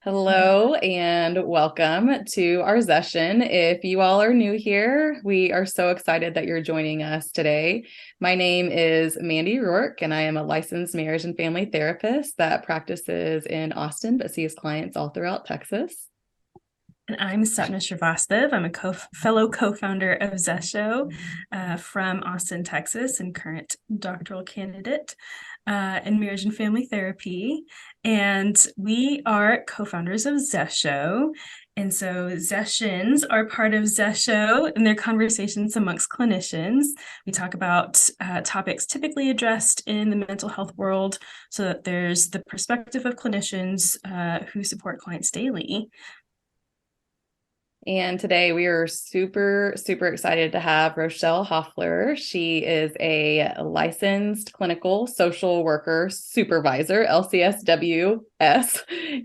Hello and welcome to our Zession. If you all are new here, we are so excited that you're joining us today. My name is Mandy Rourke, and I am a licensed marriage and family therapist that practices in Austin, but sees clients all throughout Texas. And I'm Sapna Srivastav. I'm a fellow co-founder of Zesho from Austin, Texas, and current doctoral candidate in marriage and family therapy. And we are co-founders of Zesho. And so Zessions are part of Zesho and their conversations amongst clinicians. We talk about topics typically addressed in the mental health world so that there's the perspective of clinicians who support clients daily. And today we are super, super excited to have Rochelle Hoffler. She is a licensed clinical social worker supervisor, LCSWS.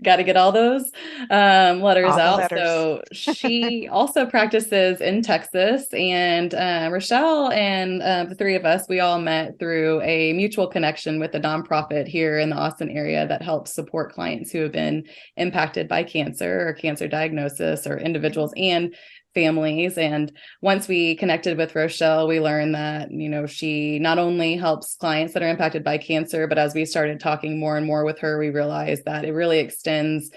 Got to get all those letters All the out. letters. So she also practices in Texas. And Rochelle and the three of us, we all met through a mutual connection with a nonprofit here in the Austin area that helps support clients who have been impacted by cancer or cancer diagnosis, or individuals and families. And once we connected with Rochelle, we learned that, she not only helps clients that are impacted by cancer, but as we started talking more and more with her, we realized that it really extends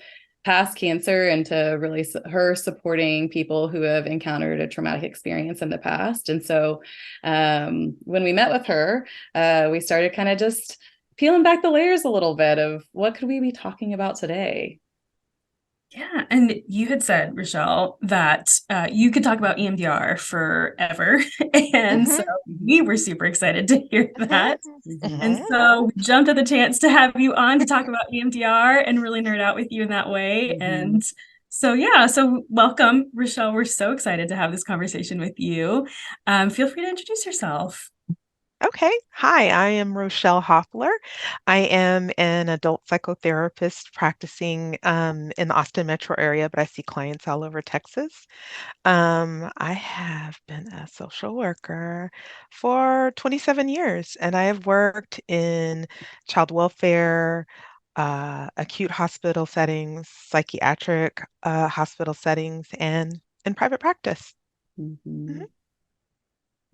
past cancer into really her supporting people who have encountered a traumatic experience in the past. And so when we met with her, we started kind of just peeling back the layers a little bit of what could we be talking about today. Yeah, and you had said, Rochelle, that you could talk about EMDR forever. And so we were super excited to hear that. And so we jumped at the chance to have you on to talk about EMDR and really nerd out with you in that way. And so, yeah, so welcome, Rochelle. We're so excited to have this conversation with you. Feel free to introduce yourself. Okay. Hi, I am Rochelle Hoffler. I am an adult psychotherapist practicing in the Austin metro area, but I see clients all over Texas. I have been a social worker for 27 years, and I have worked in child welfare, acute hospital settings, psychiatric hospital settings, and in private practice. Mm-hmm.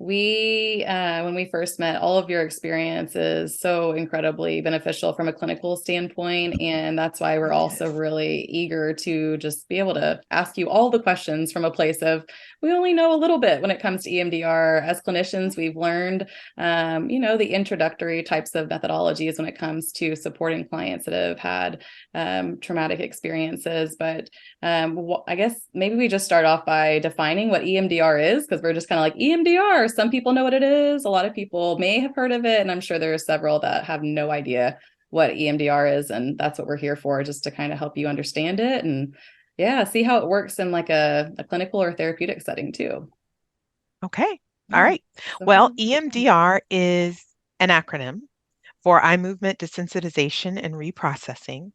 When we first met, all of your experience is so incredibly beneficial from a clinical standpoint. And that's why we're also really eager to just be able to ask you all the questions from a place of, we only know a little bit when it comes to EMDR. As clinicians, we've learned, the introductory types of methodologies when it comes to supporting clients that have had traumatic experiences. But I guess maybe we just start off by defining what EMDR is, because we're just kind of like EMDR. Some people know what it is. A lot of people may have heard of it. And I'm sure there are several that have no idea what EMDR is. And that's what we're here for, just to kind of help you understand it and see how it works in like a clinical or therapeutic setting too. Okay. All Yeah. right. Well, EMDR is an acronym for eye movement desensitization and reprocessing.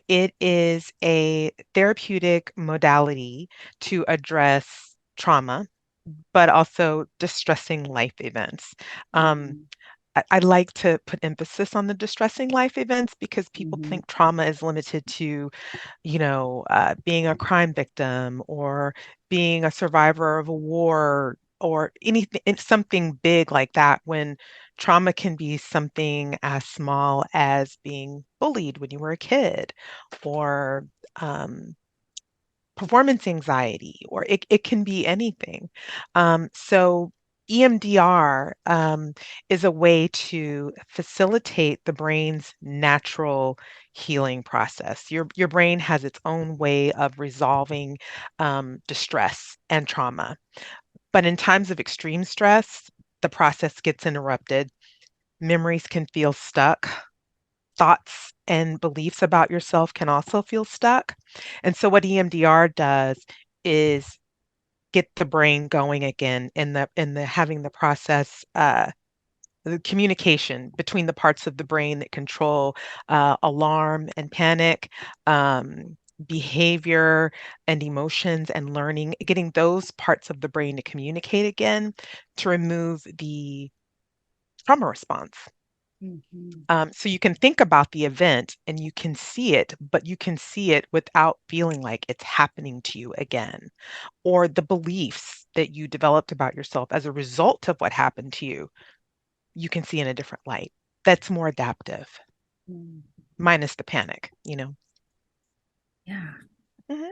It is a therapeutic modality to address trauma, but also distressing life events. I like to put emphasis on the distressing life events because people think trauma is limited to, being a crime victim or being a survivor of a war or anything, something big like that, when trauma can be something as small as being bullied when you were a kid, or performance anxiety, or it can be anything. So EMDR is a way to facilitate the brain's natural healing process. Your brain has its own way of resolving distress and trauma. But in times of extreme stress, the process gets interrupted. Memories can feel stuck. Thoughts and beliefs about yourself can also feel stuck. And so what EMDR does is get the brain going again in the having the process, the communication between the parts of the brain that control alarm and panic, behavior and emotions and learning, getting those parts of the brain to communicate again to remove the trauma response. So you can think about the event and you can see it, but you can see it without feeling like it's happening to you again. Or the beliefs that you developed about yourself as a result of what happened to you can see in a different light. That's more adaptive, minus the panic, you know? Yeah. Mhm.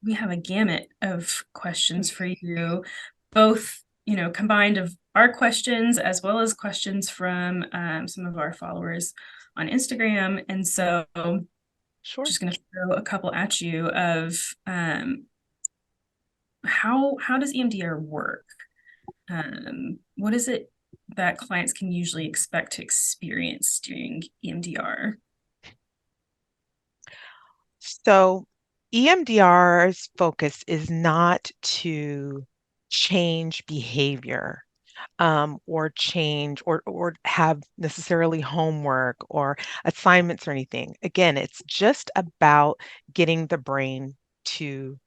We have a gamut of questions for you, both, combined of our questions as well as questions from some of our followers on Instagram. And so Sure. just going to throw a couple at you of how does EMDR work? What is it that clients can usually expect to experience during EMDR? So EMDR's focus is not to change behavior, or change or have necessarily homework or assignments or anything. Again, it's just about getting the brain to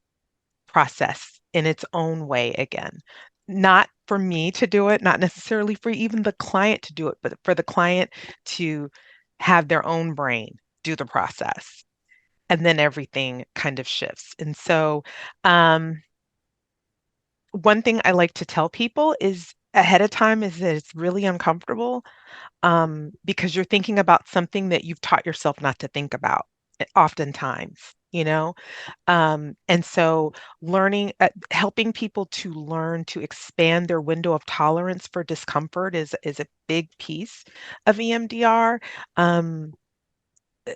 process in its own way again. Not for me to do it, not necessarily for even the client to do it, but for the client to have their own brain do the process. And then everything kind of shifts. And so, one thing I like to tell people is ahead of time is that it's really uncomfortable, because you're thinking about something that you've taught yourself not to think about oftentimes, you know? And so helping people to learn to expand their window of tolerance for discomfort is a big piece of EMDR. Um, uh,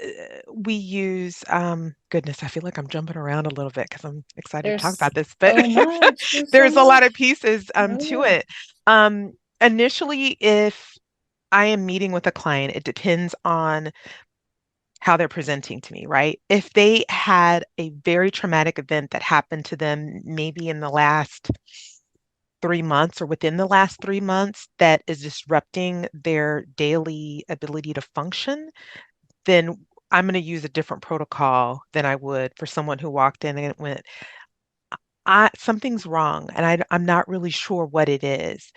we use, goodness, I feel like I'm jumping around a little bit because I'm excited to talk There's about this, but so much. There's so there's a lot of much. pieces Oh, to yeah. it. Initially, if I am meeting with a client, it depends on how they're presenting to me, right? If they had a very traumatic event that happened to them maybe in the last 3 months or within the last 3 months that is disrupting their daily ability to function, then I'm going to use a different protocol than I would for someone who walked in and went, something's wrong, and I'm not really sure what it is,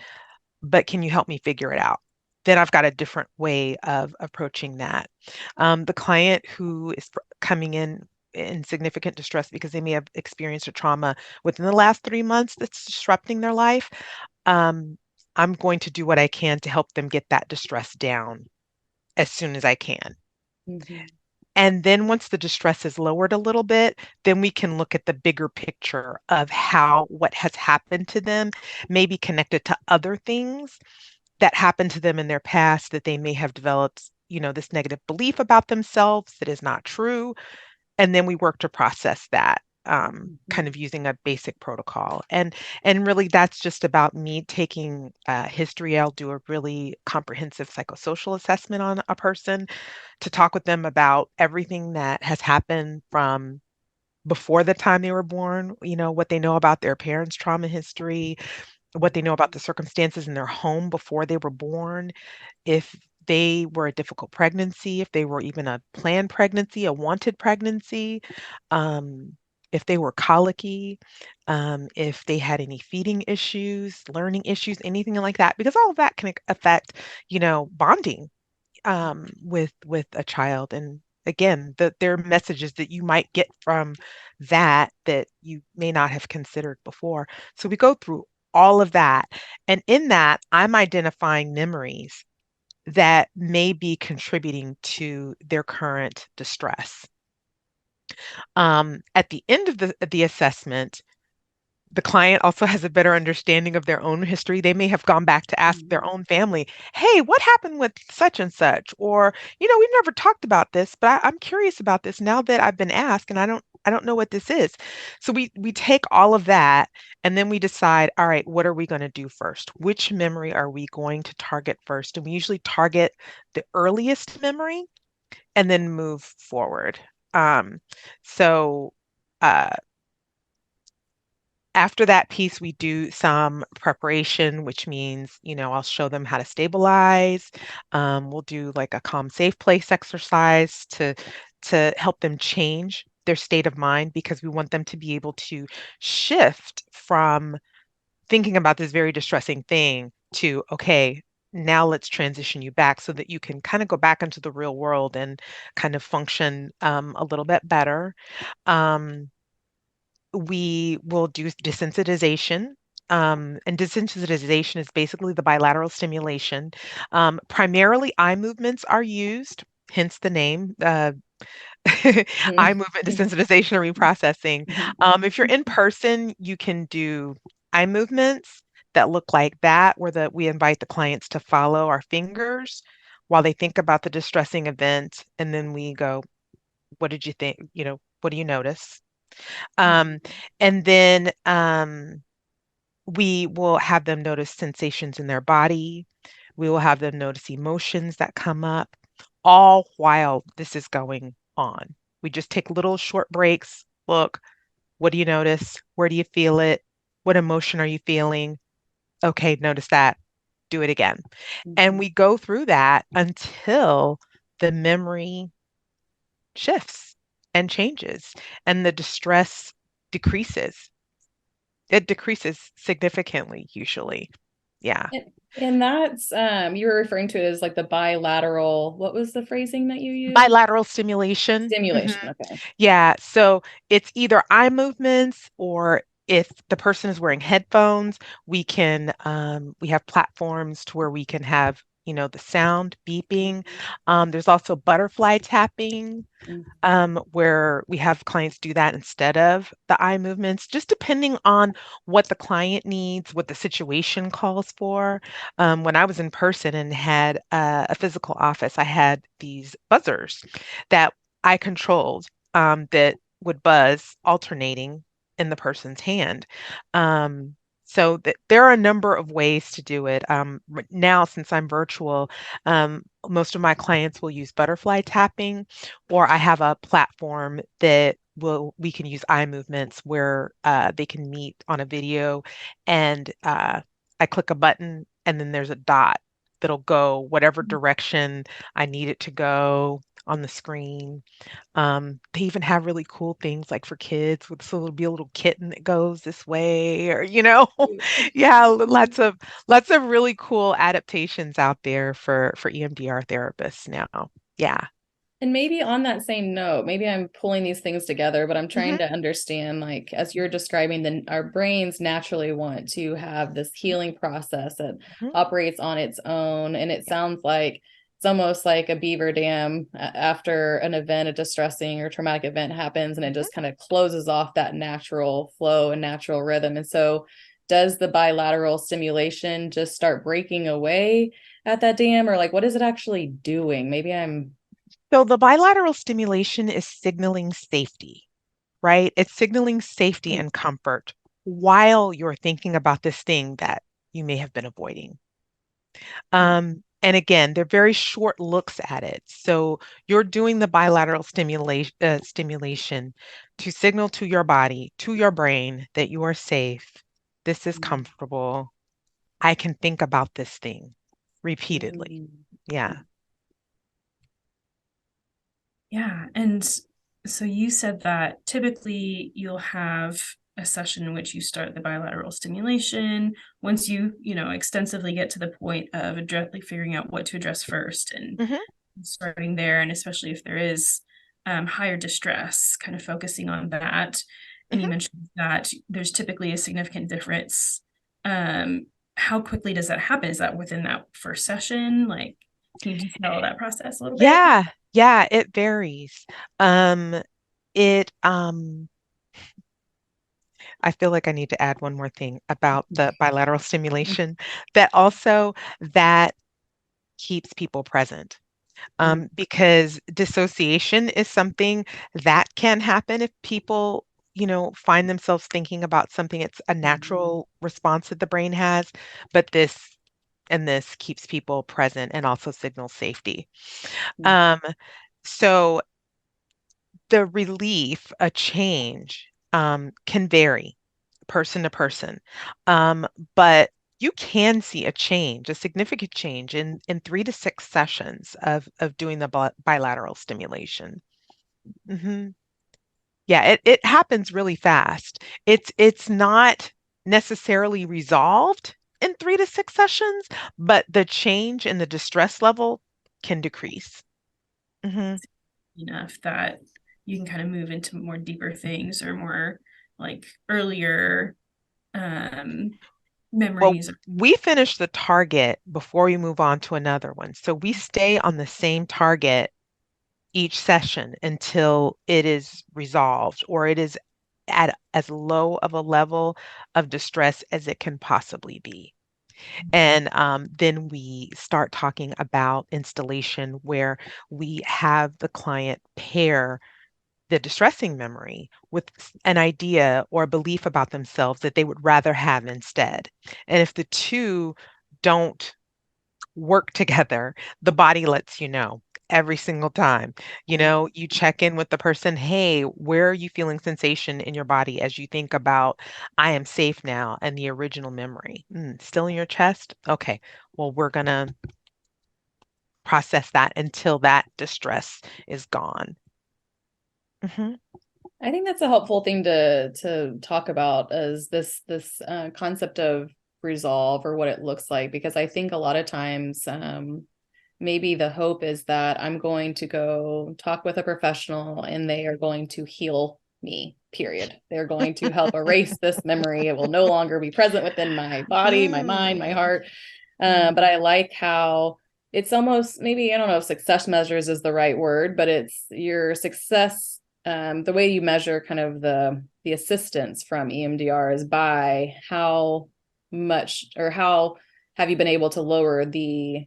but can you help me figure it out? Then I've got a different way of approaching that. The client who is coming in significant distress because they may have experienced a trauma within the last 3 months that's disrupting their life, um, I'm going to do what I can to help them get that distress down as soon as I can. Mhm. And then once the distress is lowered a little bit, then we can look at the bigger picture of how what has happened to them may be connected to other things that happened to them in their past that they may have developed, this negative belief about themselves that is not true. And then we work to process that, kind of using a basic protocol. And really that's just about me taking history. I'll do a really comprehensive psychosocial assessment on a person to talk with them about everything that has happened from before the time they were born, what they know about their parents' trauma history, what they know about the circumstances in their home before they were born, if they were a difficult pregnancy, if they were even a planned pregnancy, a wanted pregnancy, um, if they were colicky, if they had any feeding issues, learning issues, anything like that, because all of that can affect, bonding, with a child. And again, there are messages that you might get from that you may not have considered before. So we go through all of that. And in that, I'm identifying memories that may be contributing to their current distress. At the end of the assessment, the client also has a better understanding of their own history. They may have gone back to ask their own family, hey, what happened with such and such? Or, we've never talked about this, but I'm curious about this now that I've been asked and I don't know what this is. So we take all of that and then we decide, all right, what are we going to do first? Which memory are we going to target first? And we usually target the earliest memory and then move forward. So uh, after that piece, we do some preparation, which means, I'll show them how to stabilize. We'll do like a calm, safe place exercise to help them change their state of mind because we want them to be able to shift from thinking about this very distressing thing to, okay, now let's transition you back so that you can kind of go back into the real world and kind of function a little bit better. We will do desensitization. And desensitization is basically the bilateral stimulation. Primarily, eye movements are used, hence the name. Eye Mhm. movement desensitization or reprocessing. Mhm. If you're in person, you can do eye movements that look like that, where we invite the clients to follow our fingers while they think about the distressing event, and then we go, "What did you think? What do you notice?" Um, and then we will have them notice sensations in their body. We will have them notice emotions that come up, all while this is going on. We just take little short breaks. Look, what do you notice? Where do you feel it? What emotion are you feeling? Okay, notice that. Do it again. And Mhm. we go through that until the memory shifts and changes and the distress decreases. It decreases significantly, usually. Yeah. And that's you were referring to it as like the bilateral, what was the phrasing that you used? Bilateral stimulation. Stimulation. Okay. Yeah. So it's either eye movements, or if the person is wearing headphones, we have platforms to where we can have, the sound beeping. There's also butterfly tapping, where we have clients do that instead of the eye movements, just depending on what the client needs, what the situation calls for. When I was in person and had a physical office, I had these buzzers that I controlled, that would buzz alternating in the person's hand. So there are a number of ways to do it. Now, since I'm virtual, most of my clients will use butterfly tapping, or I have a platform that we can use eye movements where they can meet on a video, and I click a button and then there's a dot that'll go whatever direction I need it to go on the screen. They even have really cool things like for kids, so there'll be a little kitten that goes this way, or yeah, lots of really cool adaptations out there for EMDR therapists now. Yeah. And maybe on that same note, maybe I'm pulling these things together, but I'm trying Hmm. to understand, like, as you're describing, our brains naturally want to have this healing process that Hmm. operates on its own. And it sounds like it's almost like a beaver dam after an event, a distressing or traumatic event happens, and it Hmm. just kind of closes off that natural flow and natural rhythm. And so, does the bilateral stimulation just start breaking away at that dam, or like, what is it actually doing? Maybe I'm. So the bilateral stimulation is signaling safety, right? It's signaling safety and comfort while you're thinking about this thing that you may have been avoiding. And again, they're very short looks at it. So you're doing the bilateral stimulation to signal to your body, to your brain, that you are safe. This is comfortable. I can think about this thing repeatedly. Yeah. Yeah. And so you said that typically you'll have a session in which you start the bilateral stimulation. Once you extensively get to the point of directly figuring out what to address first and Hmm. starting there, and especially if there is higher distress, kind of focusing on that. And you Hmm. mentioned that there's typically a significant difference. How quickly does that happen? Is that within that first session? Like, can you detail that process a little bit? Yeah, yeah, it varies. Um, it I feel like I need to add one more thing about the bilateral stimulation, that keeps people present. Because dissociation is something that can happen if people, find themselves thinking about something. It's a natural response that the brain has, but this keeps people present and also signals safety. Um, so the relief, a change, can vary person to person. Um, but you can see a change, a significant change in 3 to 6 sessions of doing the bilateral stimulation. Hmm. Yeah, it happens really fast. It's not necessarily resolved in 3 to 6 sessions, but the change in the distress level can decrease. Enough that you can kind of move into more deeper things or more like earlier memories. Well, we finish the target before we move on to another one. So we stay on the same target each session until it is resolved or it is at as low of a level of distress as it can possibly be. And then we start talking about installation where we have the client pair the distressing memory with an idea or a belief about themselves that they would rather have instead. And if the two don't work together, the body lets you know every single time. You check in with the person, hey, where are you feeling sensation in your body as you think about, I am safe now, and the original memory? Still in your chest? Okay, well, we're going to process that until that distress is gone. I think that's a helpful thing to talk about as this concept of resolve or what it looks like, because I think a lot of times maybe the hope is that I'm going to go talk with a professional and they are going to heal me, period. They're going to help erase this memory. It will no longer be present within my body, my mind, my heart. But I like how it's almost, maybe, I don't know if success measures is the right word, but it's your success. The way you measure kind of the assistance from EMDR is by how much or how have you been able to lower the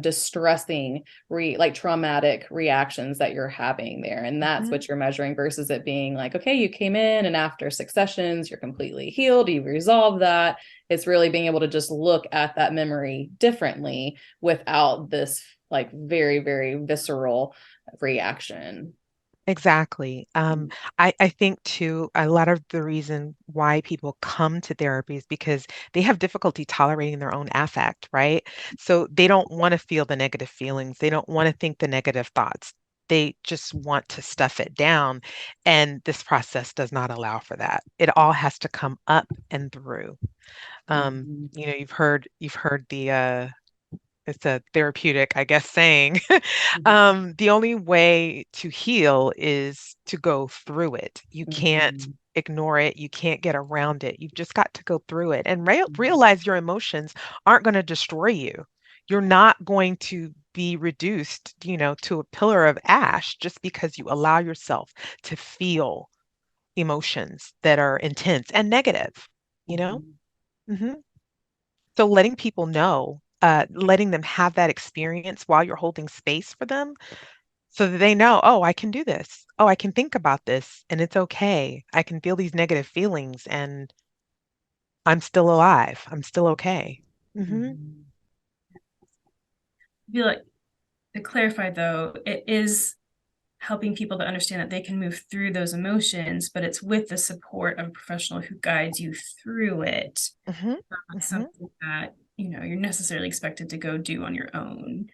distressing like traumatic reactions that you're having there. And that's what you're measuring versus it being like, okay, you came in and after 6 sessions, you're completely healed. You've resolved that. It's really being able to just look at that memory differently without this like very, very visceral reaction. Exactly. I think too, a lot of the reason why people come to therapy is because they have difficulty tolerating their own affect, right? So they don't want to feel the negative feelings. They don't want to think the negative thoughts. They just want to stuff it down. And this process does not allow for that. It all has to come up and through. You've heard the it's a therapeutic, I guess, saying. The only way to heal is to go through it. You can't ignore it. You can't get around it. You've just got to go through it and realize your emotions aren't going to destroy you. You're not going to be reduced, to a pillar of ash just because you allow yourself to feel emotions that are intense and negative, you know? hmm So letting people know, letting them have that experience while you're holding space for them so that they know, oh, I can do this. Oh, I can think about this and it's okay. I can feel these negative feelings and I'm still alive. I'm still okay. I feel like, to clarify though, it is helping people to understand that they can move through those emotions, but it's with the support of a professional who guides you through it. Not something that you're necessarily expected to go do on your own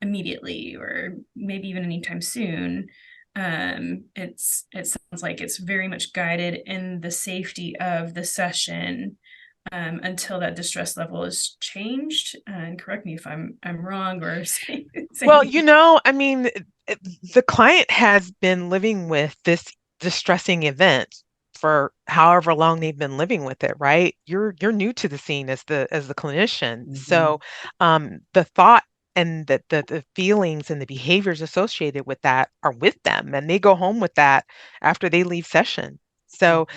immediately or maybe even anytime soon. It sounds like it's very much guided in the safety of the session until that distress level is changed. And correct me if I'm wrong or saying. Well, I mean, the client has been living with this distressing event for however long they've been living with it, right? You're new to the scene as the clinician. So the thought and the feelings and the behaviors associated with that are with them and they go home with that after they leave session. So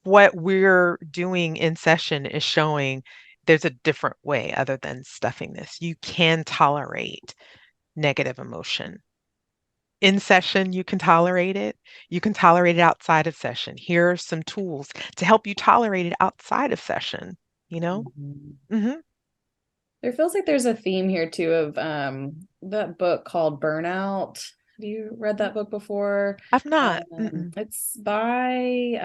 what we're doing in session is showing there's a different way other than stuffing this. You can tolerate negative emotion. In session, you can tolerate it. You can tolerate it outside of session. Here are some tools to help you tolerate it outside of session, you know? There feels like there's a theme here too of that book called Burnout Have you read that book before? I've not. Mm-mm. It's by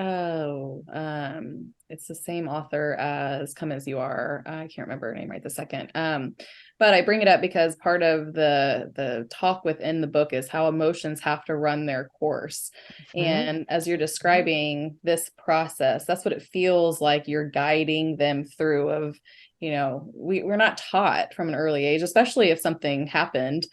it's the same author as Come As You Are. I can't remember her name right this second. But I bring it up because part of the talk within the book is how emotions have to run their course. Mhm. And as you're describing this process, that's what it feels like you're guiding them through of, we're not taught from an early age, especially if something happened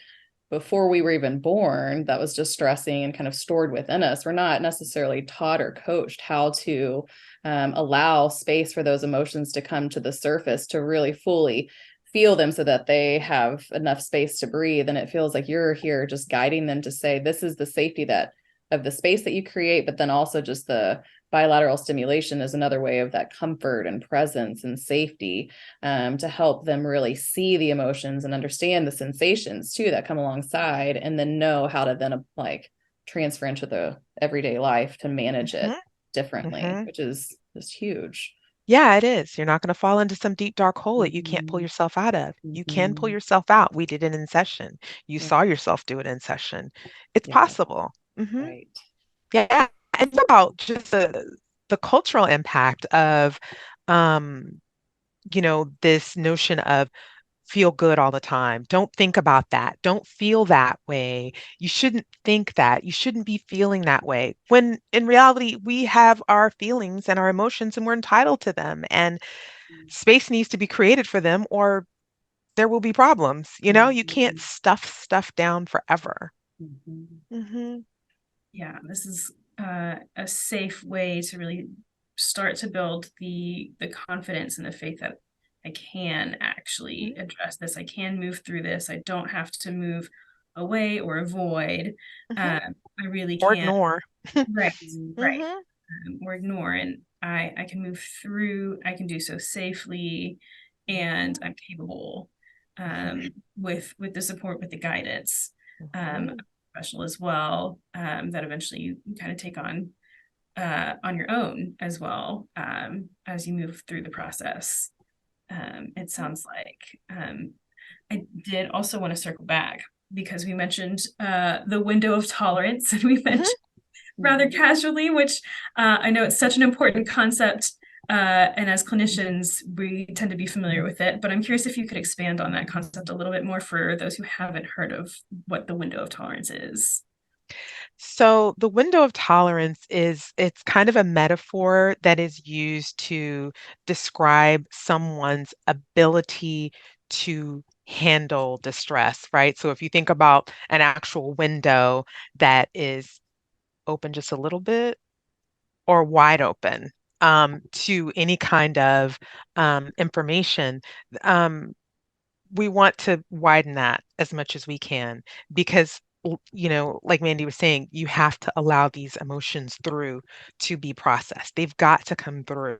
before we were even born that was just stressing and kind of stored within us. We're not necessarily taught or coached how to allow space for those emotions to come to the surface, to really fully feel them so that they have enough space to breathe. And it feels like you're here just guiding them to say, this is the safety that of the space that you create, but then also just the bilateral stimulation is another way of that comfort and presence and safety, to help them really see the emotions and understand the sensations too that come alongside, and then know how to then like transfer into the everyday life to manage it Mhm. differently, Mhm. which is just huge. Yeah, it is. You're not going to fall into some deep, dark hole that you can't pull Mhm. yourself out of. You can pull Mhm. yourself out. We did it in session. You Yeah. saw yourself do it in session. It's Yeah. possible. Right. Yeah. And it's about just the cultural impact of, um, this notion of feel good all the time. Don't think about that. Don't feel that way. You shouldn't think that. You shouldn't be feeling that way. When in reality, we have our feelings and our emotions and we're entitled to them. And space needs to be created for them or there will be problems. You can't Mhm. stuff stuff down forever. Mhm. Hmm. Yeah, this is a safe way to really start to build the confidence and the faith that I can actually address this. I can move through this. I don't have to move away or avoid. Hmm. I really Or can. ignore. Right, right. Hmm. Or ignore, and I can move through. I can do so safely, and I'm capable with the support, with the guidance. A Hmm. professional as well, that eventually you kind of take on your own as well, as you move through the process. It sounds like I did also want to circle back because we mentioned the window of tolerance, and we Hmm. mentioned rather casually, which I know it's such an important concept. And as clinicians, we tend to be familiar with it, but I'm curious if you could expand on that concept a little bit more for those who haven't heard of what the window of tolerance is. So the window of tolerance it's kind of a metaphor that is used to describe someone's ability to handle distress, right? So if you think about an actual window that is open just a little bit or wide open to any kind of information, um, we want to widen that as much as we can because like Mandy was saying, you have to allow these emotions through to be processed. They've got to come through.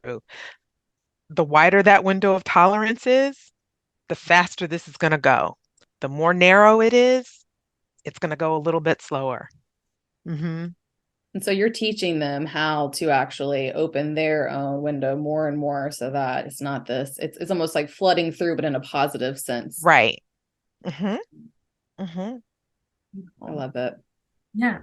The wider that window of tolerance is, the faster this is going to go. The more narrow it is, it's going to go a little bit slower. Hmm. And so you're teaching them how to actually open their own window more and more so that it's not this, it's almost like flooding through, but in a positive sense. Right. Hmm. Hmm. I love it. Yeah.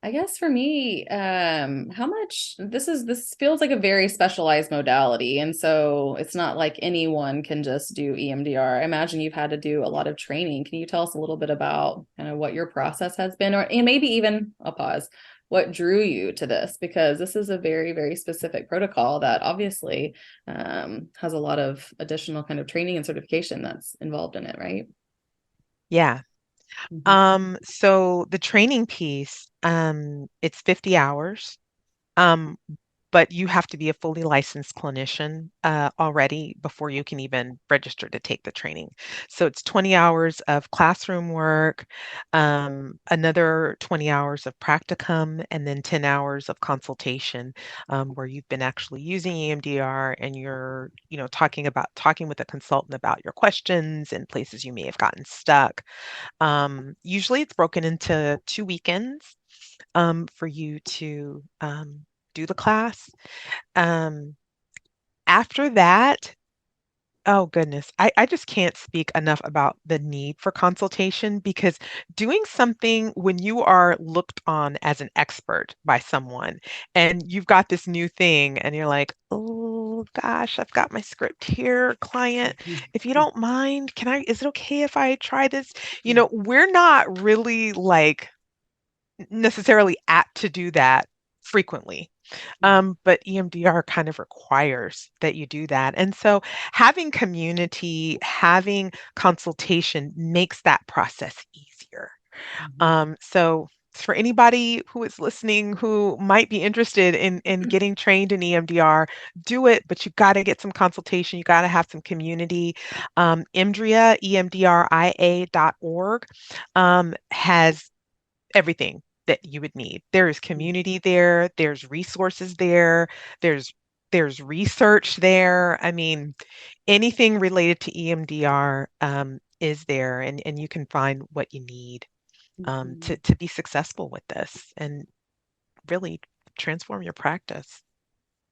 I guess for me, how much this feels like a very specialized modality. And so it's not like anyone can just do EMDR. I imagine you've had to do a lot of training. Can you tell us a little bit about kind of what your process has been, or and maybe even I'll pause, what drew you to this? Because this is a very, very specific protocol that obviously has a lot of additional kind of training and certification that's involved in it, right? Yeah. Mhm. So the training piece, it's 50 hours. Um, but you have to be a fully licensed clinician already before you can even register to take the training. So it's 20 hours of classroom work, another 20 hours of practicum, and then 10 hours of consultation where you've been actually using EMDR and you're, talking with a consultant about your questions and places you may have gotten stuck. Usually it's broken into 2 weekends for you to do the class. Um, After that, Oh goodness. I just can't speak enough about the need for consultation because doing something when you are looked on as an expert by someone and you've got this new thing and you're like, oh gosh, I've got my script here, client. If you don't mind, is it okay if I try this? We're not really like necessarily apt to do that frequently. But EMDR kind of requires that you do that. And so having community, having consultation makes that process easier. So for anybody who is listening who might be interested in getting trained in EMDR, do it, but you got to get some consultation. You got to have some community. EMDRIA, EMDRIA.org, has everything that you would need. There is community there, there's resources there, there's there's research there. I mean, anything related to EMDR is there, and you can find what you need to be successful with this and really transform your practice.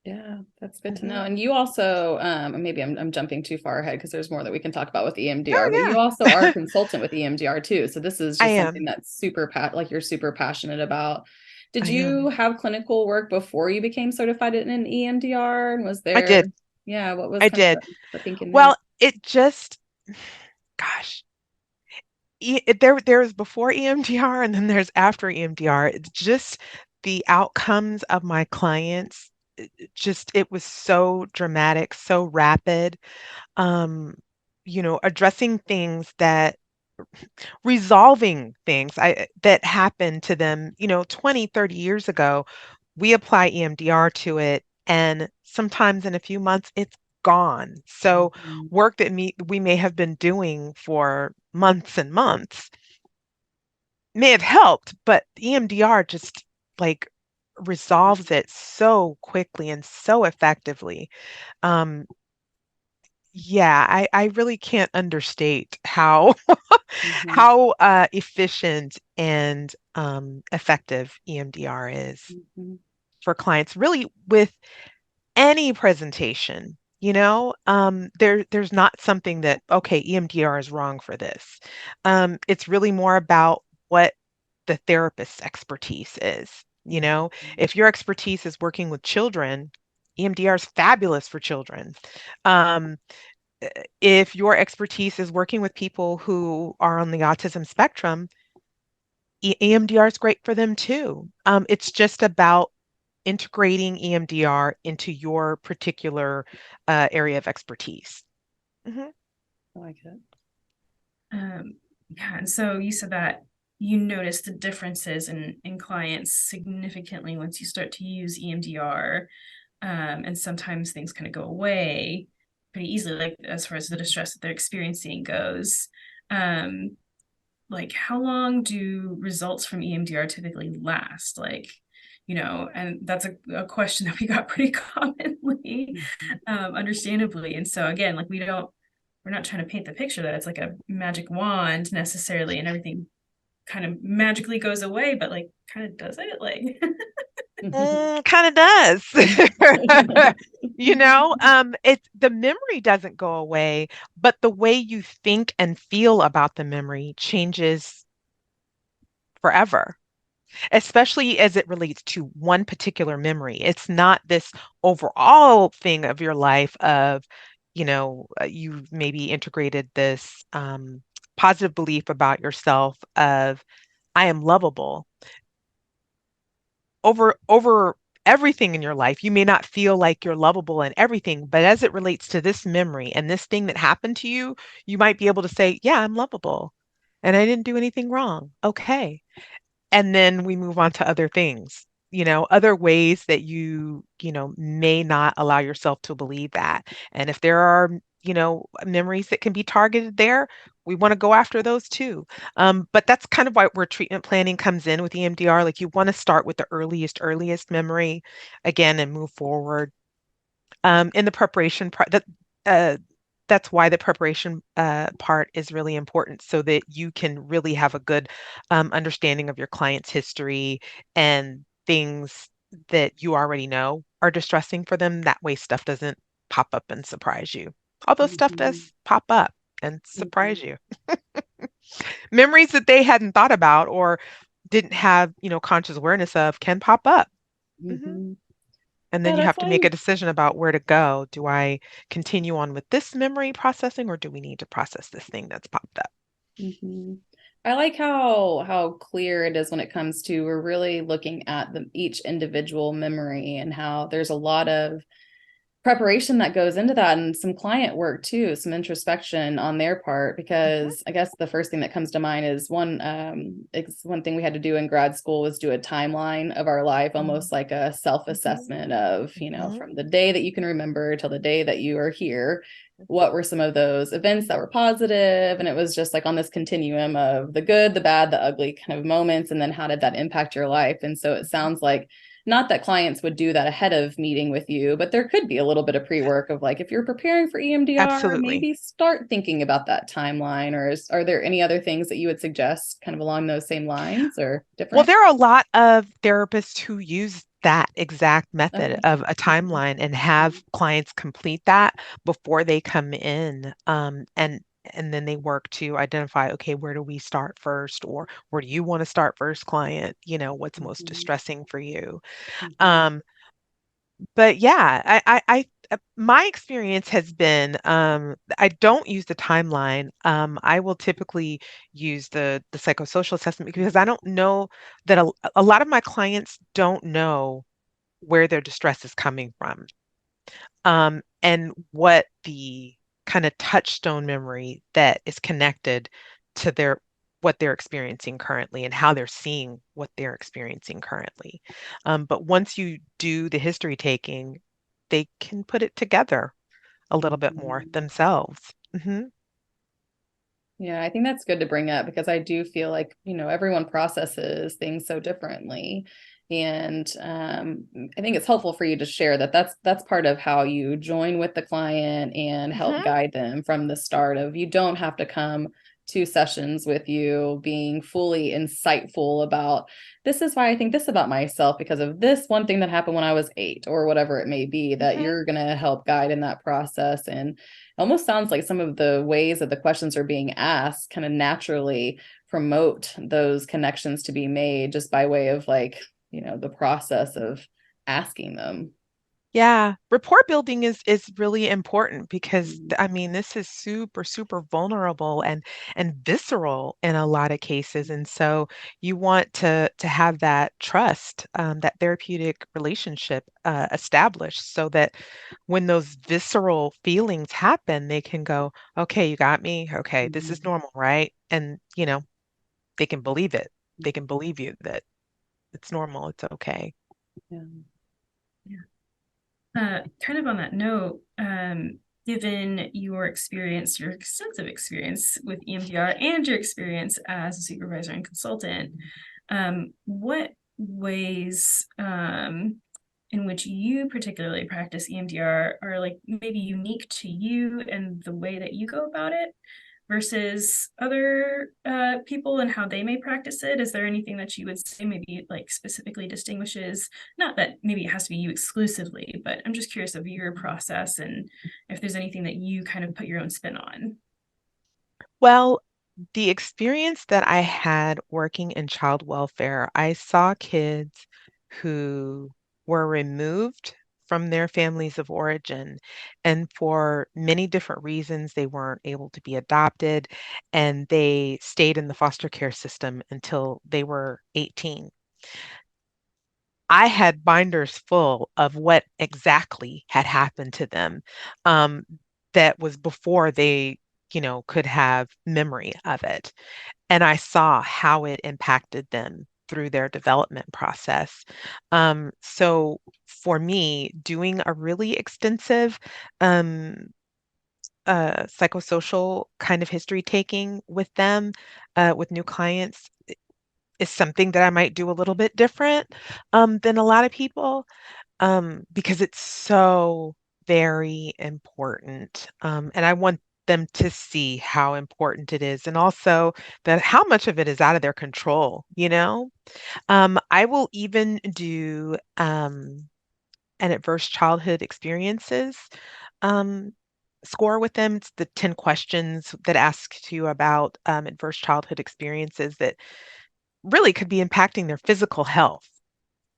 Yeah, that's good to Mhm. know. And you also, maybe I'm jumping too far ahead because there's more that we can talk about with EMDR, but Oh you also are a consultant with EMDR too. So this is I just something am. that's like you're super passionate about. Did I you am. have clinical work before you became certified in an EMDR? And was I there, did. yeah, what was I kind of did. the thinking there? Well, it just, gosh, there's before EMDR and then there's after EMDR. It's just the outcomes of my clients. It was so dramatic, so rapid. Um, addressing things that resolving things that happened to them, 20, 30 years ago. We apply EMDR to it, and sometimes in a few months it's gone. So Mhm. work that we may have been doing for months and months may have helped, but EMDR just like resolves it so quickly and so effectively. Um, yeah, I really can't understate how Mhm. how efficient and effective EMDR is Mhm. for clients, really with any presentation. There's not something that, okay, EMDR is wrong for this. It's really more about what the therapist's expertise is. If your expertise is working with children, EMDR is fabulous for children. Um, if your expertise is working with people who are on the autism spectrum, EMDR is great for them too. It's just about integrating EMDR into your particular area of expertise. Mhm. I like it. Um, yeah, and so you said that you notice the differences in clients significantly once you start to use EMDR, and sometimes things kind of go away pretty easily, like as far as the distress that they're experiencing goes. Um, like how long do results from EMDR typically last? Like, and that's a question that we got pretty commonly, Mhm. understandably. And so again, like we're not trying to paint the picture that it's like a magic wand necessarily and everything kind of magically goes away, but like kind of does it? Like Kind of does. The memory doesn't go away, but the way you think and feel about the memory changes forever, especially as it relates to one particular memory. It's not this overall thing of your life of, you've maybe integrated this positive belief about yourself of, I am lovable. Over everything in your life, you may not feel like you're lovable in everything, but as it relates to this memory and this thing that happened to you, you might be able to say, yeah, I'm lovable and I didn't do anything wrong. Okay. And then we move on to other things, other ways that you may not allow yourself to believe that. And if there are, memories that can be targeted there, we want to go after those too. But that's kind of where treatment planning comes in with EMDR. Like you want to start with the earliest memory again and move forward. In the preparation part, that's why the preparation part is really important so that you can really have a good understanding of your client's history and things that you already know are distressing for them. That way, stuff doesn't pop up and surprise you. All those stuff Mhm. does pop up and Mhm. surprise you. Memories that they hadn't thought about or didn't have, conscious awareness of can pop up. Hmm. Mhm. And then Yeah, you that's have to why make a decision about where to go. Do I continue on with this memory processing or do we need to process this thing that's popped up? Mhm. I like how clear it is when it comes to we're really looking at each individual memory and how there's a lot of preparation that goes into that and some client work too, some introspection on their part, Hmm. because I guess the first thing that comes to mind is it's one thing we had to do in grad school was do a timeline of our life, almost like a self-assessment of, Hmm. from the day that you can remember till the day that you are here, what were some of those events that were positive, and it was just like on this continuum of the good, the bad, the ugly kind of moments, and then how did that impact your life. And so it sounds like not that clients would do that ahead of meeting with you, but there could be a little bit of pre-work of like, if you're preparing for EMDR, Absolutely. maybe start thinking about that timeline. Or are there any other things that you would suggest kind of along those same lines or Well, different? there are a lot of therapists who use that exact method Okay. of a timeline and have clients complete that before they come in. And then they work to identify, okay, where do we start first? Or where do you want to start first, client? What's most Mhm. distressing for you? Mhm. Um, but yeah, my experience has been I don't use the timeline. I will typically use the psychosocial assessment because I don't know that a lot of my clients don't know where their distress is coming from, and what the kind of touchstone memory that is connected to what they're experiencing currently and how they're seeing what they're experiencing currently. But once you do the history taking, they can put it together a little bit more Mhm. themselves. Hmm. Yeah, I think that's good to bring up because I do feel like, everyone processes things so differently. And I think it's helpful for you to share that that's part of how you join with the client and help Hmm. guide them from the start of you don't have to come to sessions with you being fully insightful about this is why I think this about myself because of this one thing that happened when I was 8 or whatever it may be that Hmm. you're going to help guide in that process. And almost sounds like some of the ways that the questions are being asked kind of naturally promote those connections to be made just by way of like, the process of asking them. Yeah, rapport building is really important because Mhm. I mean this is super super vulnerable and visceral in a lot of cases, and so you want to have that trust, that therapeutic relationship established, so that when those visceral feelings happen, they can go, okay, you got me. Okay, this is Mhm. normal, right? And they can believe it. They can believe you that it's normal. It's okay. Yeah. Yeah. Kind of on that note, given your experience, your extensive experience with EMDR and your experience as a supervisor and consultant, what ways in which you particularly practice EMDR are like maybe unique to you and the way that you go about it versus other people and how they may practice it? Is there anything that you would say maybe like specifically distinguishes, not that maybe it has to be you exclusively, but I'm just curious of your process and if there's anything that you kind of put your own spin on. Well, the experience that I had working in child welfare, I saw kids who were removed from their families of origin, and for many different reasons, they weren't able to be adopted, and they stayed in the foster care system until they were 18. I had binders full of what exactly had happened to them, um, that was before they, could have memory of it. And I saw how it impacted them through their development process. So for me, doing a really extensive um, psychosocial kind of history taking with them, with new clients, is something that I might do a little bit different than a lot of people, because it's so very important. And I want them to see how important it is and also that how much of it is out of their control. I will even do an adverse childhood experiences um, score with them. It's the 10 questions that ask you about adverse childhood experiences that really could be impacting their physical health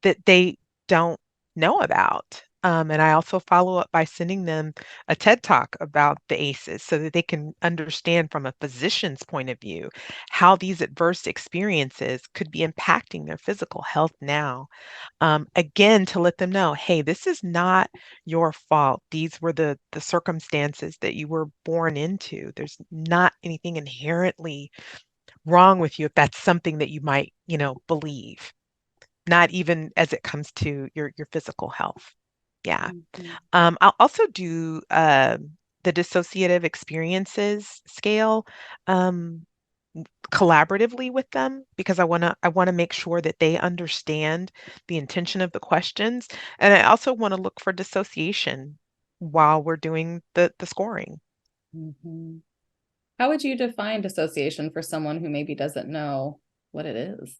that they don't know about. And I also follow up by sending them a TED Talk about the ACEs so that they can understand from a physician's point of view how these adverse experiences could be impacting their physical health now. Again, to let them know, hey, this is not your fault. These were the circumstances that you were born into. There's not anything inherently wrong with you if that's something that you might, believe, not even as it comes to your physical health. Yeah. Mhm. I'll also do the dissociative experiences scale um, collaboratively with them because I want to make sure that they understand the intention of the questions, and I also want to look for dissociation while we're doing the scoring. Mhm. How would you define dissociation for someone who maybe doesn't know what it is?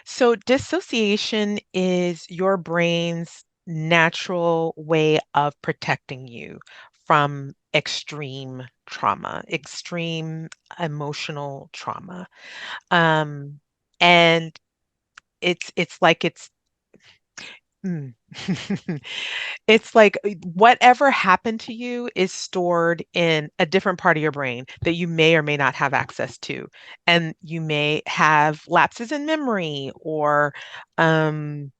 So dissociation is your brain's natural way of protecting you from extreme trauma, extreme emotional trauma. Um, and it's like mm. It's like whatever happened to you is stored in a different part of your brain that you may or may not have access to. And you may have lapses in memory or um,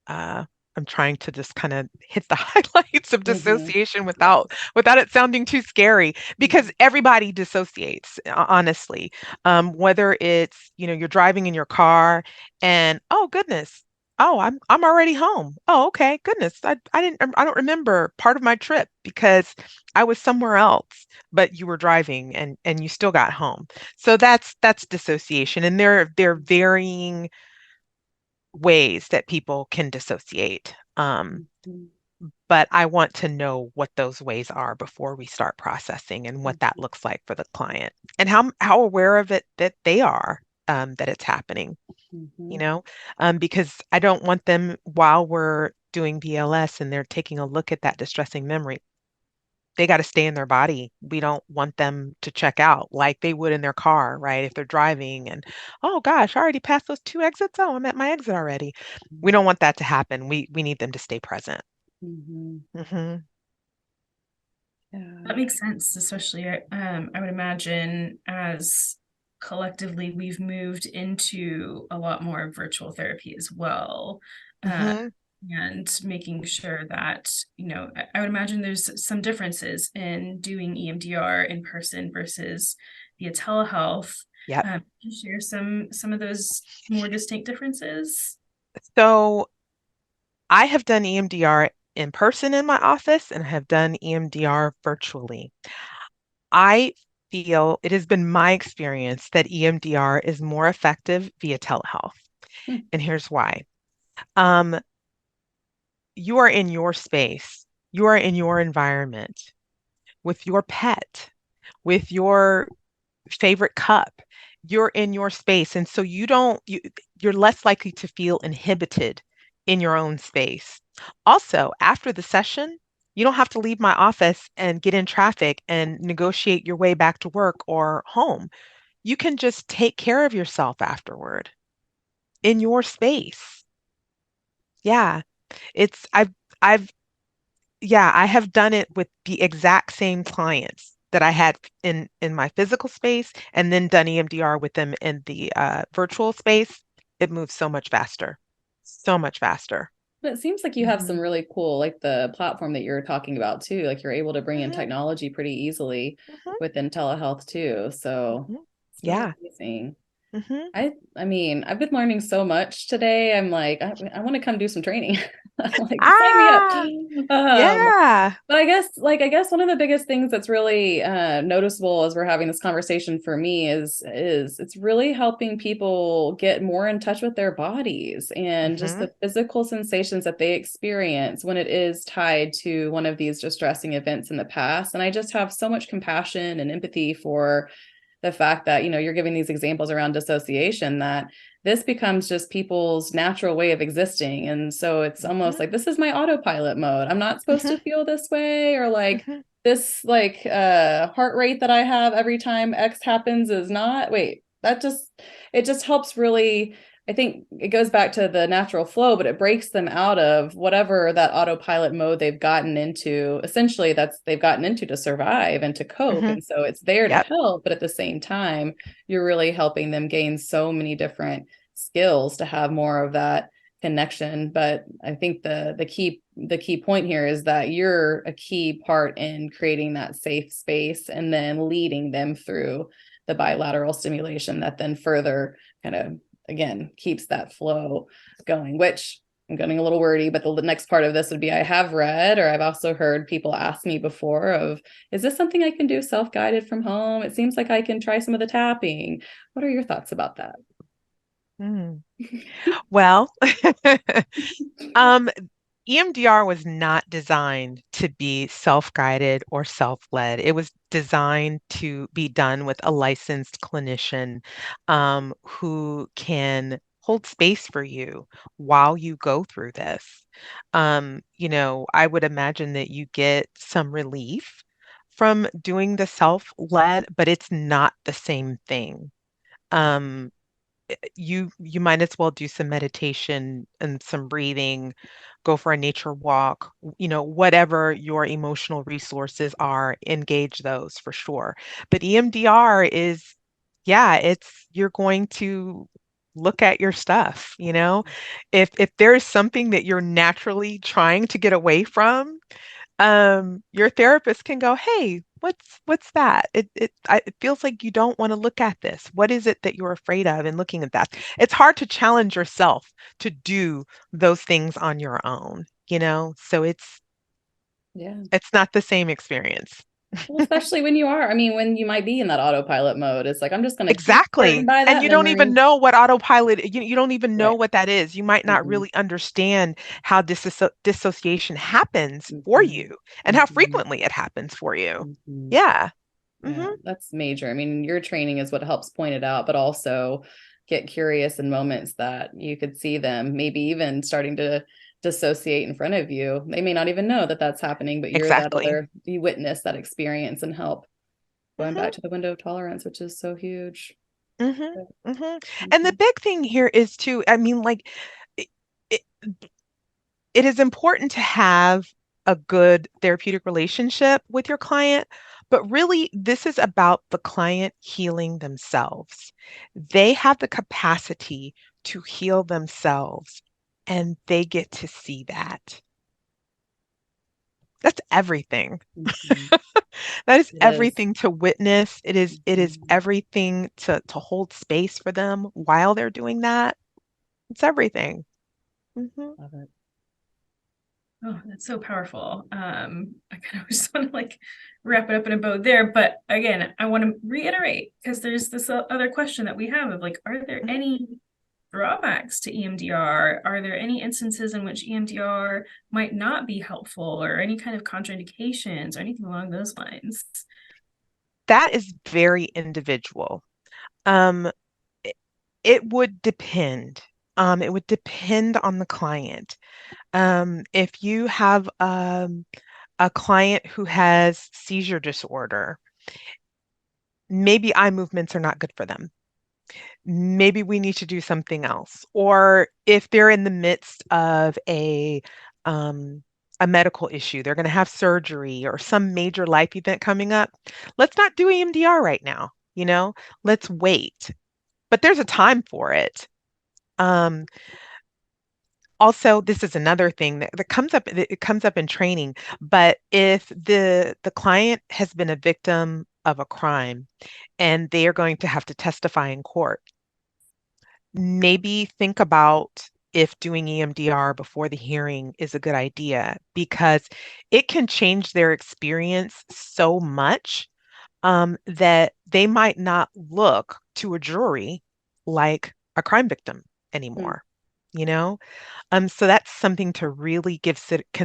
uh, I'm trying to just kind of hit the highlights of Mhm. dissociation Yes. without it sounding too scary because everybody dissociates, honestly. Whether it's, you're driving in your car and oh goodness, oh I'm already home. Oh, okay, goodness. I don't remember part of my trip because I was somewhere else, but you were driving and you still got home. So that's dissociation. And there are varying ways that people can dissociate. Mhm. But I want to know what those ways are before we start processing and what that looks like for the client and how aware of it that they are that it's happening, Mhm. because I don't want them while we're doing BLS and they're taking a look at that distressing memory. They got to stay in their body. We don't want them to check out like they would in their car, right? If they're driving and, oh gosh, I already passed those two exits. Oh, I'm at my exit already. We don't want that to happen. We need them to stay present. Mhm. Hmm. That Yeah. makes sense, especially I would imagine as collectively we've moved into a lot more virtual therapy as well. Uh, Hmm. and making sure that, I would imagine there's some differences in doing EMDR in person versus via telehealth. Yep. Can you share some of those more distinct differences? So I have done EMDR in person in my office and have done EMDR virtually. I feel it has been my experience that EMDR is more effective via telehealth. Hmm. And here's why. Um, you are in your space, you are in your environment with your pet, with your favorite cup. You're in your space. And so you're less likely to feel inhibited in your own space. Also, after the session, you don't have to leave my office and get in traffic and negotiate your way back to work or home. You can just take care of yourself afterward in your space. Yeah. It's I've Yeah, I have done it with the exact same clients that I had in my physical space and then done EMDR with them in the virtual space. It moves so much faster. So much faster. But it seems like you have some Hmm. really cool, like the platform that you're talking about too. Like you're able to bring in Hmm. technology pretty easily Hmm. within telehealth too. So Hmm. it's really Yeah. amazing. Hmm. I mean, I've been learning so much today. I'm like, I want to come do some training. I'm like, sign me up. Ah, yeah. But I guess one of the biggest things that's really noticeable as we're having this conversation for me is it's really helping people get more in touch with their bodies and just Hmm. the physical sensations that they experience when it is tied to one of these distressing events in the past. And I just have so much compassion and empathy for the fact that you're giving these examples around dissociation, that this becomes just people's natural way of existing, and so it's almost Hmm. like this is my autopilot mode. I'm not supposed Hmm. to feel this way, or like Hmm. this like heart rate that I have every time X happens is not, wait, it just helps really. I think it goes back to the natural flow, but it breaks them out of whatever that autopilot mode they've gotten into. Essentially, they've gotten into to survive and to cope. And so it's there to Yep. help, but at the same time, you're really helping them gain so many different skills to have more of that connection. But I think the key point here is that you're a key part in creating that safe space and then leading them through the bilateral stimulation that then further kind of, again, keeps that flow going, which I'm getting a little wordy, but the next part of this would be, I have read, or I've also heard people ask me before of, is this something I can do self-guided from home? It seems like I can try some of the tapping. What are your thoughts about that? Well, EMDR was not designed to be self-guided or self-led. It was designed to be done with a licensed clinician who can hold space for you while you go through this. I would imagine that you get some relief from doing the self-led, but it's not the same thing. Um, you might as well do some meditation and some breathing, go for a nature walk, whatever your emotional resources are, engage those for sure. But EMDR is, yeah, you're going to look at your stuff, if there is something that you're naturally trying to get away from, your therapist can go, hey, what's that? It feels like you don't want to look at this. What is it that you're afraid of in looking at that? It's hard to challenge yourself to do those things on your own, so it's not the same experience. Well, especially when when you might be in that autopilot mode, it's like, I'm just going to keep starting Exactly. by And that you don't even memory. know what autopilot, you don't even know Right. what that is. You might not Mhm. really understand how dissociation happens for Mhm. you and how Mhm. frequently it happens for you. Mhm. Yeah. Yeah, Hmm. that's major. I mean, your training is what helps point it out, but also get curious in moments that you could see them, maybe even starting to dissociate in front of you. They may not even know that that's happening, but Exactly. you witness that experience and help. Going back Hmm. to the window of tolerance, which is so huge. Hmm. But, Hmm. And the mhm, big thing here is too, I mean, like, it, it, it is important to have a good therapeutic relationship with your client, but really, this is about the client healing themselves. They have the capacity to heal themselves, and they get to see that. That's everything. mhm. That is It is. everything to witness. It is Mhm. everything to hold space for them while they're doing that. It's everything. Hmm. Love it. Oh, that's so powerful. I kind of just want to like wrap it up in a bow there, but again, I want to reiterate because there's this other question that we have of like, are there Hmm. any drawbacks to EMDR? Are there any instances in which EMDR might not be helpful or any kind of contraindications or anything along those lines? That is very individual. Um, it, it would depend. It would depend on the client. If you have a client who has seizure disorder, maybe eye movements are not good for them. Maybe we need to do something else. Or if they're in the midst of um, a medical issue, they're going to have surgery or some major life event coming up. Let's not do EMDR right now. Let's wait. But there's a time for it. Um, Also, this is another thing that comes up. It comes up in training. But if the client has been a victim of a crime and they are going to have to testify in court, maybe think about if doing EMDR before the hearing is a good idea because it can change their experience so much that they might not look to a jury like a crime victim Mm. anymore, you know? So that's something to really give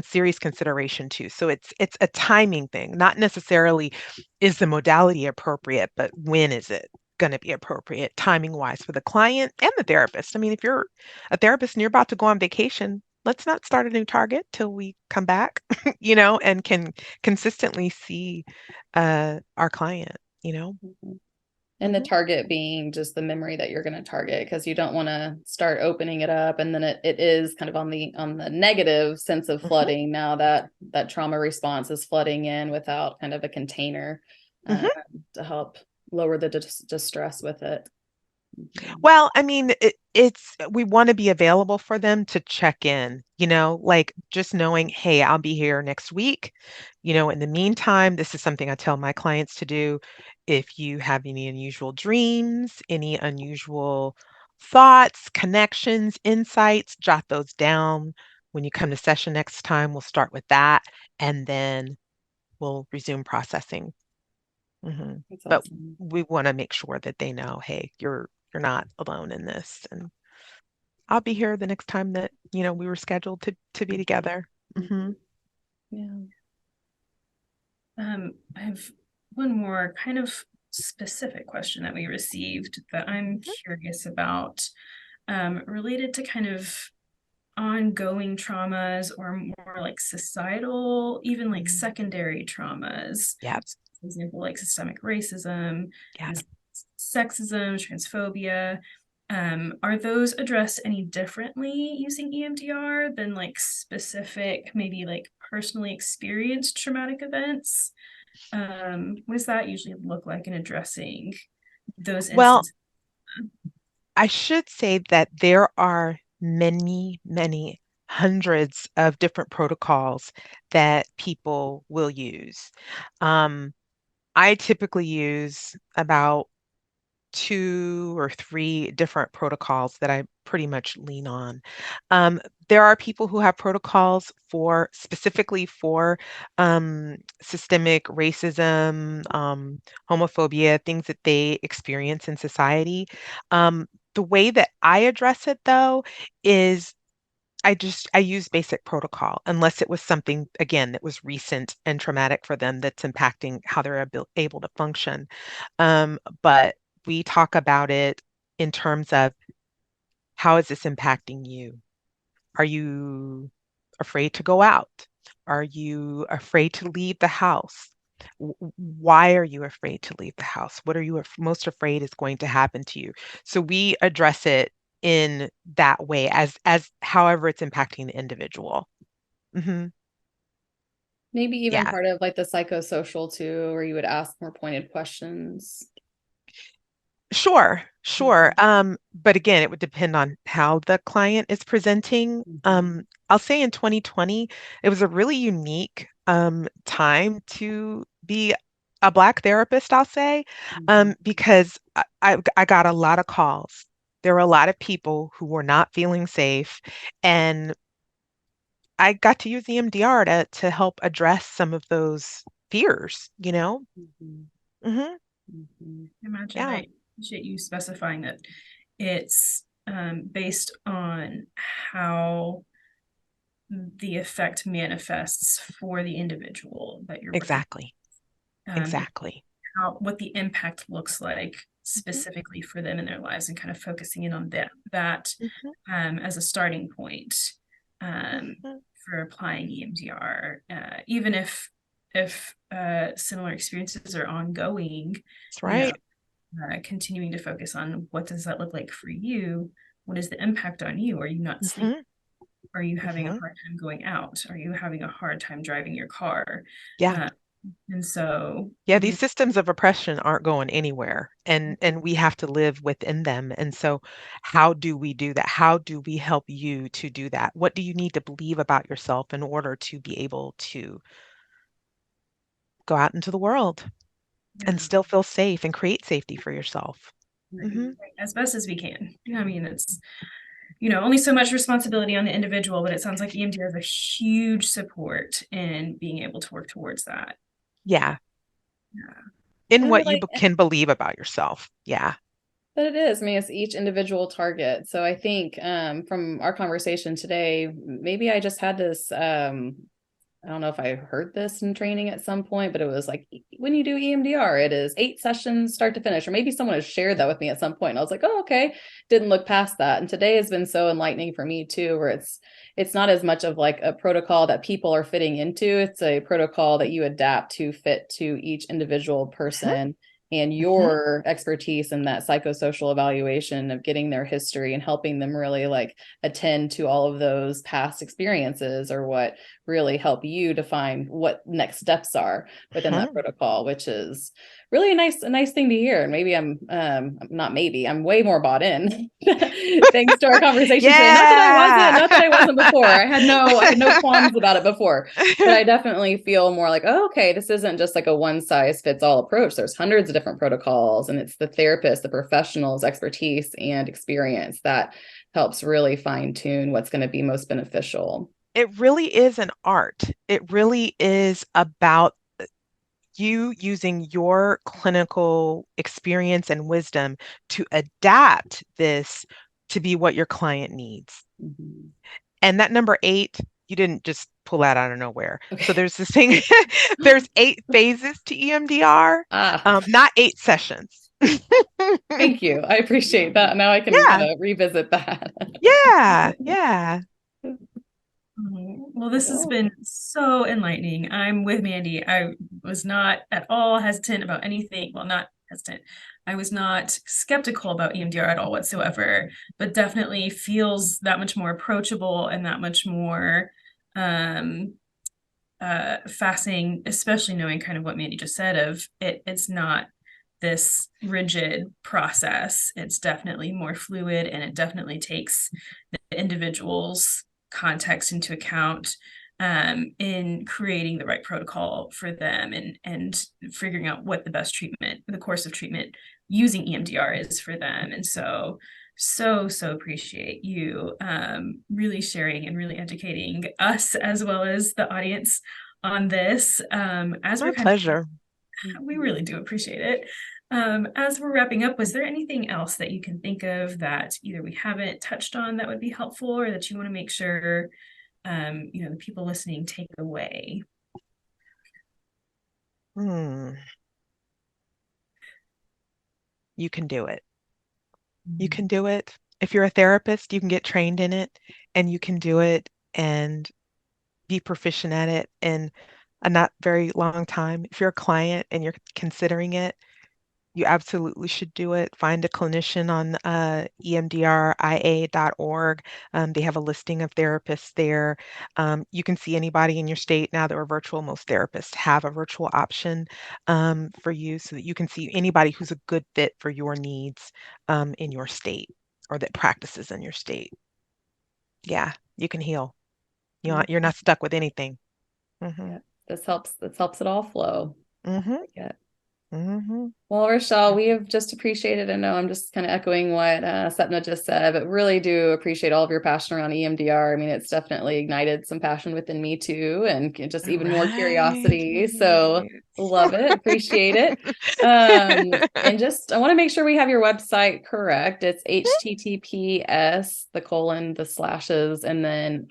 serious consideration to. So it's a timing thing, not necessarily is the modality appropriate, but when is it going to be appropriate timing wise for the client and the therapist. I mean, if you're a therapist and you're about to go on vacation, let's not start a new target till we come back, and can consistently see our client, Mhm. And the Mhm. target being just the memory that you're going to target, because you don't want to start opening it up and then it is kind of on the negative sense of Mhm. flooding. Now that trauma response is flooding in without kind of a container uh, Mhm. to help lower the distress with it. Mhm. Well, I mean, it's we want to be available for them to check in, like just knowing, hey, I'll be here next week. In the meantime, this is something I tell my clients to do. If you have any unusual dreams, any unusual thoughts, connections, insights, jot those down. When you come to session next time, we'll start with that, and then we'll resume processing. That's But awesome. we want to make sure that they know, hey, you're not alone in this, and I'll be here the next time that we were scheduled to be together. Hmm. Mhm. Yeah. I have one more kind of specific question that we received that I'm curious about, related to kind of ongoing traumas or more like societal, even like secondary traumas. Yeah, So, for example, like systemic racism, yeah. sexism, transphobia. Are those addressed any differently using EMDR than like specific, maybe like personally experienced traumatic events? What does that usually look like in addressing those Well, instances? I should say that there are many, many hundreds of different protocols that people will use. Um, I typically use about two or three different protocols that I pretty much lean on. Um, there are people who have protocols for specifically for systemic racism, homophobia, things that they experience in society. The way that I address it though is I use basic protocol unless it was something again that was recent and traumatic for them that's impacting how they're able to function. But we talk about it in terms of how is this impacting you? Are you afraid to go out? Are you afraid to leave the house? Why are you afraid to leave the house? What are you most afraid is going to happen to you? So we address it in that way as however it's impacting the individual. Hmm. Maybe even Yeah. part of like the psychosocial too, where you would ask more pointed questions. Sure, sure. Mhm. But again, it would depend on how the client is presenting. Mhm. I'll say in 2020, it was a really unique time to be a Black therapist, I'll say, Mhm. because I got a lot of calls. There were a lot of people who were not feeling safe, and I got to use EMDR to help address some of those fears. Mhm. Hmm. Mhm. Imagine, Yeah, I appreciate you specifying that it's based on how the effect manifests for the individual that you're working, exactly, and exactly. how what the impact looks like Mhm. specifically for them in their lives, and kind of focusing in on that Mhm. as a starting point, Mhm. for applying EMDR, even if similar experiences are ongoing, That's you know, right. continuing to focus on what does that look like for you? What is the impact on you? Are you not sleeping? Mhm. Are you having a Mhm. hard time going out? Are you having a hard time driving your car? Yeah. Uh, and so, Yeah, these systems of oppression aren't going anywhere, and we have to live within them. And so how do we do that? How do we help you to do that? What do you need to believe about yourself in order to be able to go out into the world and yeah, still feel safe and create safety for yourself? right, Hmm. right, as best as we can. I mean, it's only so much responsibility on the individual, but it sounds like EMDR is a huge support in being able to work towards that. Yeah, Yeah. in And I what you like can believe about yourself. Yeah. that it is. I mean, it's each individual target. So I think from our conversation today, maybe I just had this I don't know if I heard this in training at some point, but it was like, when you do EMDR, it is 8 sessions start to finish, or maybe someone has shared that with me at some point. And I was like, oh, okay. Didn't look past that. And today has been so enlightening for me too, where it's not as much of like a protocol that people are fitting into. It's a protocol that you adapt to fit to each individual person and your expertise in that psychosocial evaluation of getting their history and helping them really like attend to all of those past experiences, or what really help you define what next steps are within that protocol, which is really a nice thing to hear. And maybe I'm way more bought in thanks to our conversation today. Not that I wasn't before. I had no qualms about it before, but I definitely feel more like, oh, okay, this isn't just like a one size fits all approach. There's hundreds of different protocols, and it's the therapist, the professional's expertise and experience that helps really fine tune what's going to be most beneficial. It really is an art. It really is about you using your clinical experience and wisdom to adapt this to be what your client needs. And that number 8, you didn't just pull that out of nowhere. Okay. So there's this thing, there's 8 phases to EMDR, not 8 sessions. Thank you. I appreciate that. Now I can revisit that. Yeah. Well, this has been so enlightening. I'm with Mandy. I was not at all hesitant about anything. Well, not hesitant. I was not skeptical about EMDR at all whatsoever, but definitely feels that much more approachable and that much more fascinating, especially knowing kind of what Mandy just said of it's not this rigid process. It's definitely more fluid, and it definitely takes the individual's context into account in creating the right protocol for them, and figuring out what the best treatment, the course of treatment using EMDR is for them. And so appreciate you really sharing and really educating us as well as the audience on this. As our pleasure. We really do appreciate it. As we're wrapping up, was there anything else that you can think of that either we haven't touched on that would be helpful, or that you want to make sure the people listening take away? You can do it. You can do it. If you're a therapist, you can get trained in it, and you can do it and be proficient at it in a not very long time. If you're a client and you're considering it, you absolutely should do it. Find a clinician on emdria.org. They have a listing of therapists there. You can see anybody in your state now that we're virtual. Most therapists have a virtual option for you, so that you can see anybody who's a good fit for your needs in your state, or that practices in your state. Yeah, you can heal. You're not stuck with anything. Yeah, this helps it all flow. Well, Rochelle, we have just appreciated, I know I'm just kind of echoing what Setna just said, but really do appreciate all of your passion around EMDR. I mean, it's definitely ignited some passion within me too, and just even more curiosity. So love it, appreciate it. And just, I want to make sure we have your website correct. It's https:// and then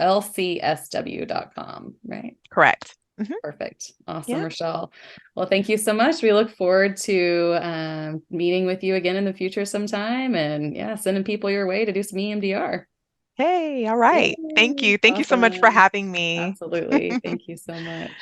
LCSW.com, right? Correct. Perfect. Awesome, Rochelle. Well, thank you so much. We look forward to meeting with you again in the future sometime, and sending people your way to do some EMDR. Hey, all right. Thank you. Thank you so much for having me. Absolutely. Thank you so much.